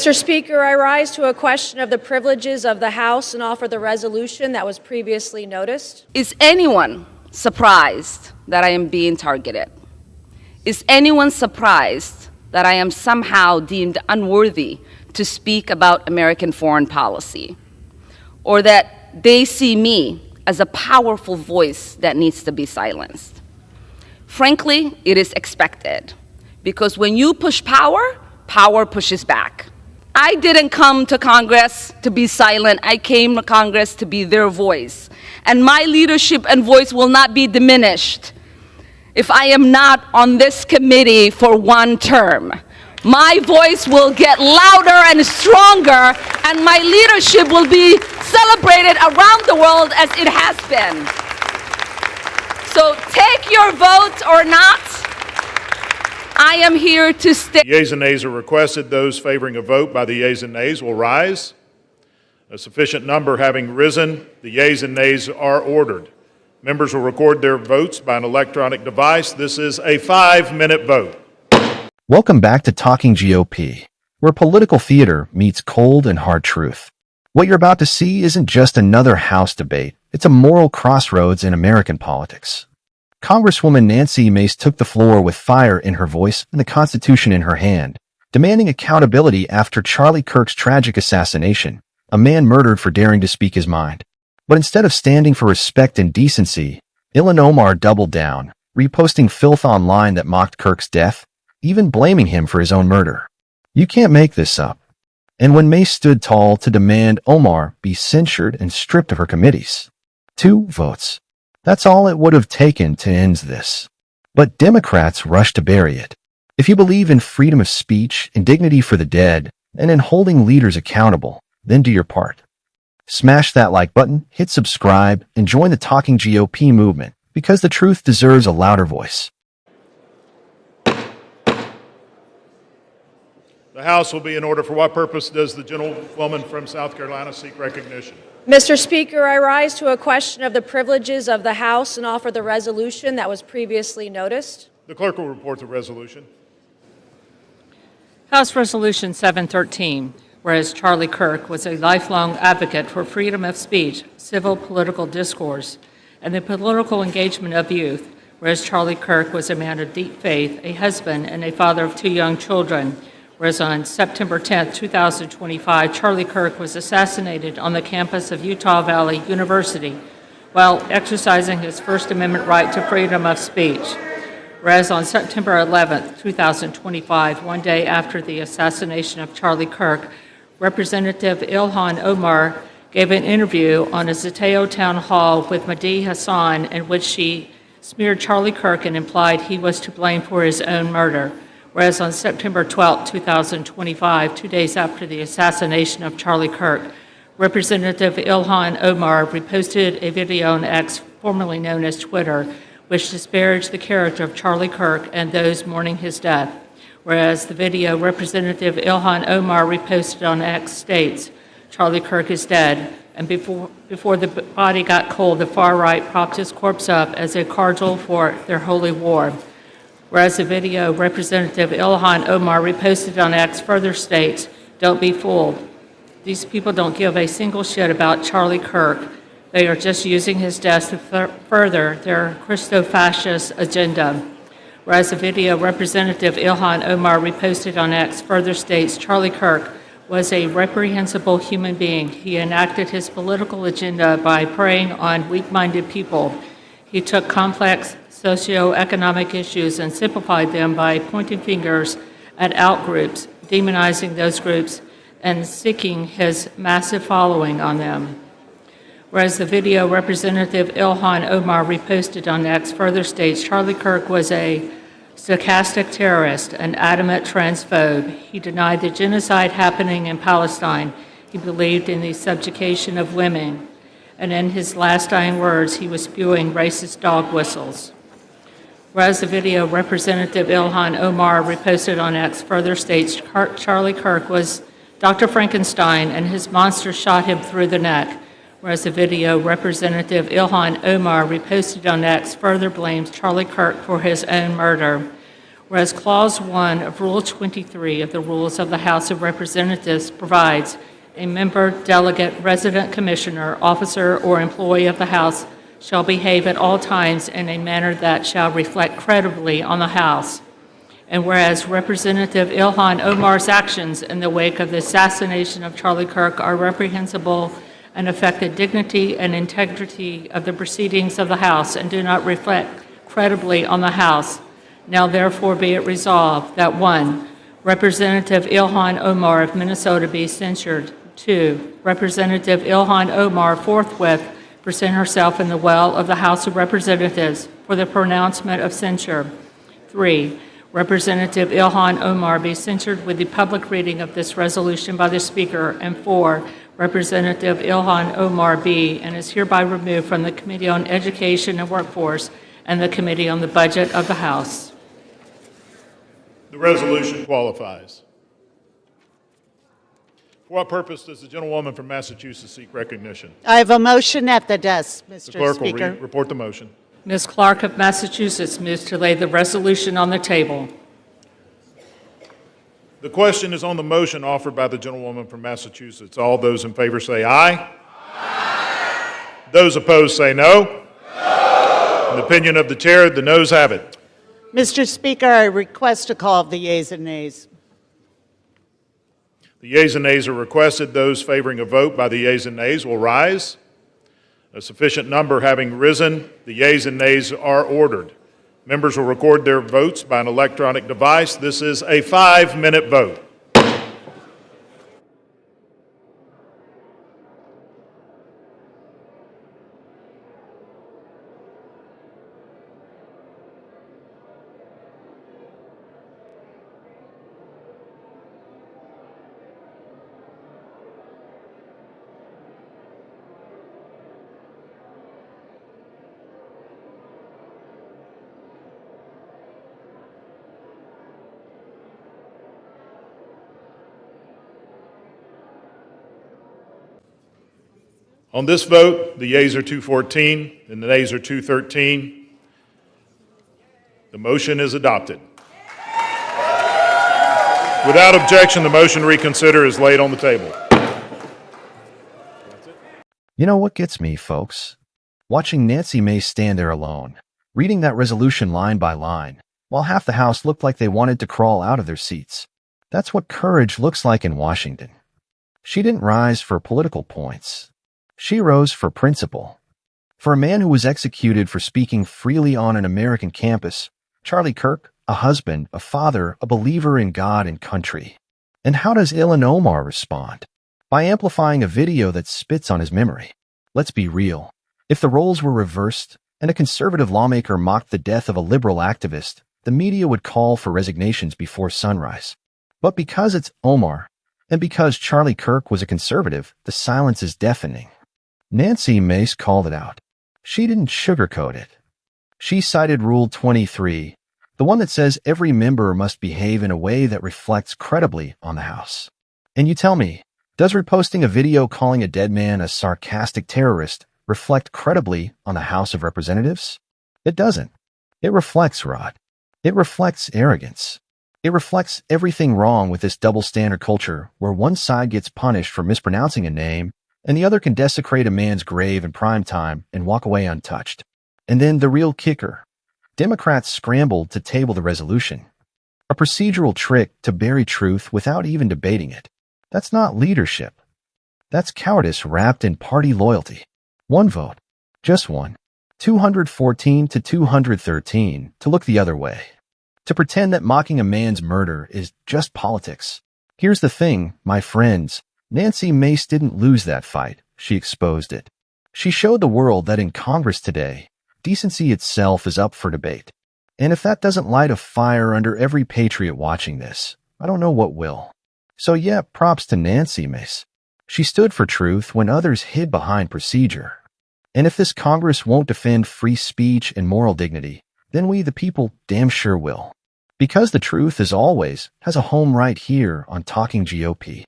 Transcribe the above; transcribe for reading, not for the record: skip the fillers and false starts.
Mr. Speaker, I rise to a question of the privileges of the House and offer the resolution that was previously noticed. Is anyone surprised that I am being targeted? Is anyone surprised that I am somehow deemed unworthy to speak about American foreign policy? Or that they see me as a powerful voice that needs to be silenced? Frankly, it is expected, because when you push power, power pushes back. I didn't come to Congress to be silent. I came to Congress to be their voice. And my leadership and voice will not be diminished if I am not on this committee for one term. My voice will get louder and stronger, and my leadership will be celebrated around the world as it has been. So take your vote or not. I am here to stay. Yeas and nays are requested. Those favoring a vote by the yeas and nays will rise. A sufficient number having risen, the yeas and nays are ordered. Members will record their votes by an electronic device. This is a 5-minute vote. Welcome back to Talking GOP, where political theater meets cold and hard truth. What you're about to see isn't just another House debate. It's a moral crossroads in American politics. Congresswoman Nancy Mace took the floor with fire in her voice and the Constitution in her hand, demanding accountability after Charlie Kirk's tragic assassination, a man murdered for daring to speak his mind. But instead of standing for respect and decency, Ilhan Omar doubled down, reposting filth online that mocked Kirk's death, even blaming him for his own murder. You can't make this up. And when Mace stood tall to demand Omar be censured and stripped of her committees, 2 votes. That's all it would have taken to end this. But Democrats rushed to bury it. If you believe in freedom of speech and dignity for the dead, and in holding leaders accountable, then do your part. Smash that like button, hit subscribe, and join the Talking GOP movement, because the truth deserves a louder voice. The House will be in order. For what purpose does the gentlewoman from South Carolina seek recognition? Mr. Speaker, I rise to a question of the privileges of the House and offer the resolution that was previously noticed. The clerk will report the resolution. House Resolution 713, whereas Charlie Kirk was a lifelong advocate for freedom of speech, civil political discourse, and the political engagement of youth, whereas Charlie Kirk was a man of deep faith, a husband, and a father of 2 young children, whereas on September 10, 2025, Charlie Kirk was assassinated on the campus of Utah Valley University while exercising his First Amendment right to freedom of speech. Whereas on September 11, 2025, one day after the assassination of Charlie Kirk, Representative Ilhan Omar gave an interview on a Zateo town hall with Mahdi Hassan in which she smeared Charlie Kirk and implied he was to blame for his own murder. Whereas on September 12, 2025, 2 days after the assassination of Charlie Kirk, Representative Ilhan Omar reposted a video on X, formerly known as Twitter, which disparaged the character of Charlie Kirk and those mourning his death. Whereas the video Representative Ilhan Omar reposted on X states, Charlie Kirk is dead, and before the body got cold, the far right propped his corpse up as a cardinal for their holy war. Whereas the video Representative Ilhan Omar reposted on X further states, don't be fooled. These people don't give a single shit about Charlie Kirk. They are just using his death to further their Christo-fascist agenda. Whereas the video Representative Ilhan Omar reposted on X further states, Charlie Kirk was a reprehensible human being. He enacted his political agenda by preying on weak-minded people. He took complex socioeconomic issues and simplified them by pointing fingers at outgroups, demonizing those groups, and seeking his massive following on them. Whereas the video Representative Ilhan Omar reposted on X further states, Charlie Kirk was a stochastic terrorist, an adamant transphobe. He denied the genocide happening in Palestine. He believed in the subjugation of women. And in his last dying words, he was spewing racist dog whistles. Whereas the video Representative Ilhan Omar reposted on X further states, Charlie Kirk was Dr. Frankenstein and his monster shot him through the neck. Whereas the video Representative Ilhan Omar reposted on X further blames Charlie Kirk for his own murder. Whereas Clause 1 of Rule 23 of the Rules of the House of Representatives provides a member, delegate, resident commissioner, officer, or employee of the House shall behave at all times in a manner that shall reflect credibly on the House. And whereas Representative Ilhan Omar's actions in the wake of the assassination of Charlie Kirk are reprehensible and affect the dignity and integrity of the proceedings of the House and do not reflect credibly on the House, now therefore be it resolved that 1. Representative Ilhan Omar of Minnesota be censured. 2. Representative Ilhan Omar forthwith present herself in the well of the House of Representatives for the pronouncement of censure. 3. Representative Ilhan Omar be censured with the public reading of this resolution by the Speaker. And 4. Representative Ilhan Omar be and is hereby removed from the Committee on Education and Workforce and the Committee on the Budget of the House. The resolution qualifies. For what purpose does the gentlewoman from Massachusetts seek recognition? I have a motion at the desk, The Mr. clerk will Speaker. report the motion. Ms. Clark of Massachusetts moves to lay the resolution on the table. The question is on the motion offered by the gentlewoman from Massachusetts. All those in favor say aye. Aye. Those opposed say no. No. In the opinion of the chair, the noes have it. Mr. Speaker, I request a call of the yeas and nays. The yeas and nays are requested. Those favoring a vote by the yeas and nays will rise. A sufficient number having risen, the yeas and nays are ordered. Members will record their votes by an electronic device. This is a 5-minute vote. On this vote, the yeas are 214 and the nays are 213. The motion is adopted. Without objection, the motion to reconsider is laid on the table. You know what gets me, folks? Watching Nancy Mace stand there alone, reading that resolution line by line, while half the House looked like they wanted to crawl out of their seats. That's what courage looks like in Washington. She didn't rise for political points. She rose for principle. For a man who was executed for speaking freely on an American campus, Charlie Kirk, a husband, a father, a believer in God and country. And how does Ilhan Omar respond? By amplifying a video that spits on his memory. Let's be real. If the roles were reversed and a conservative lawmaker mocked the death of a liberal activist, the media would call for resignations before sunrise. But because it's Omar, and because Charlie Kirk was a conservative, the silence is deafening. Nancy Mace called it out. She didn't sugarcoat it. She cited Rule 23, the one that says every member must behave in a way that reflects credibly on the House. And you tell me, does reposting a video calling a dead man a sarcastic terrorist reflect credibly on the House of Representatives? It doesn't. It reflects, Rod. It reflects arrogance. It reflects everything wrong with this double standard culture where one side gets punished for mispronouncing a name and the other can desecrate a man's grave in prime time and walk away untouched. And then the real kicker. Democrats scrambled to table the resolution. A procedural trick to bury truth without even debating it. That's not leadership. That's cowardice wrapped in party loyalty. One vote. Just one. 214 to 213 to look the other way. To pretend that mocking a man's murder is just politics. Here's the thing, my friends. Nancy Mace didn't lose that fight. She exposed it. She showed the world that in Congress today, decency itself is up for debate. And if that doesn't light a fire under every patriot watching this, I don't know what will. So yeah, props to Nancy Mace. She stood for truth when others hid behind procedure. And if this Congress won't defend free speech and moral dignity, then we, the people, damn sure will. Because the truth, as always, has a home right here on Talking GOP.